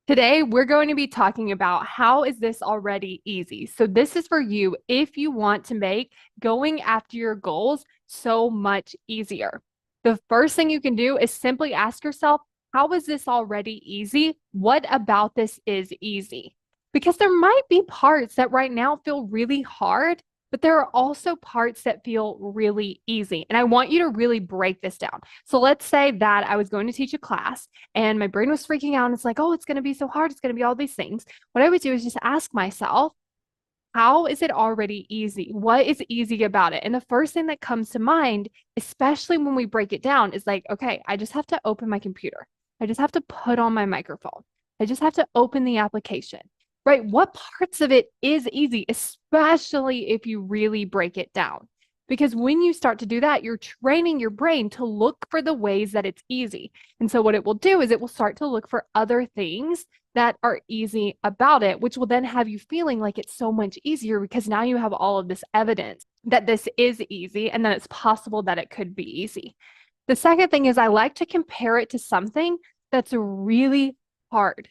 Today, we're going to be talking about how is this already easy? So this is for you if you want to make going after your goals so much easier. The first thing you can do is simply ask yourself, how is this already easy? What about this is easy? Because there might be parts that right now feel really hard, but there are also parts that feel really easy. And I want you to really break this down. So let's say that I was going to teach a class and my brain was freaking out. And it's like, oh, it's going to be so hard. It's going to be all these things. What I would do is just ask myself, how is it already easy? What is easy about it? And the first thing that comes to mind, especially when we break it down, is like, okay, I just have to open my computer. I just have to put on my microphone. I just have to open the application, right? What parts of it is easy, especially if you really break it down? Because when you start to do that, you're training your brain to look for the ways that it's easy. And so, what it will do is it will start to look for other things that are easy about it, which will then have you feeling like it's so much easier because now you have all of this evidence that this is easy and that it's possible that it could be easy. The second thing is I like to compare it to something that's really hard.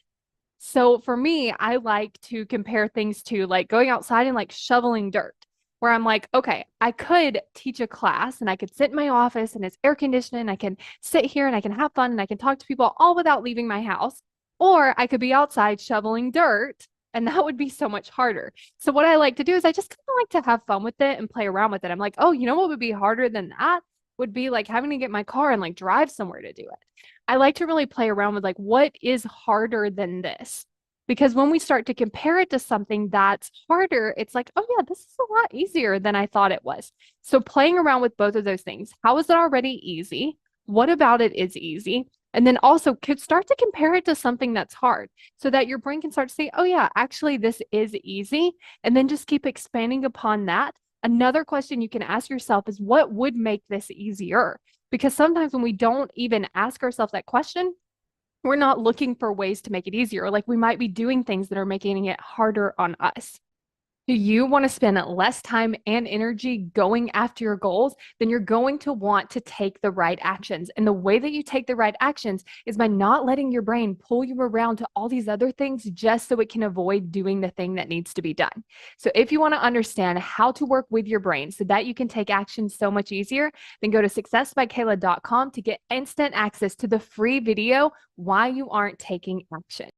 So for me, I like to compare things to like going outside and like shoveling dirt, where I'm like, okay, I could teach a class and I could sit in my office and it's air conditioned and I can sit here and I can have fun and I can talk to people all without leaving my house. Or I could be outside shoveling dirt and that would be so much harder. So what I like to do is I just kind of like to have fun with it and play around with it. I'm like, oh, you know what would be harder than that? Would be like having to get my car and like drive somewhere to do it. I like to really play around with like what is harder than this? Because when we start to compare it to something that's harder, it's like, oh yeah, this is a lot easier than I thought it was. So playing around with both of those things. How is it already easy? What about it is easy? And then also could start to compare it to something that's hard so that your brain can start to say, oh yeah, actually this is easy. And then just keep expanding upon that. Another question you can ask yourself is what would make this easier? Because sometimes when we don't even ask ourselves that question, we're not looking for ways to make it easier. Like we might be doing things that are making it harder on us. Do you want to spend less time and energy going after your goals? Then you're going to want to take the right actions. And the way that you take the right actions is by not letting your brain pull you around to all these other things just so it can avoid doing the thing that needs to be done. So if you want to understand how to work with your brain so that you can take action so much easier, then go to successbykayla.com to get instant access to the free video, Why You Aren't Taking Action.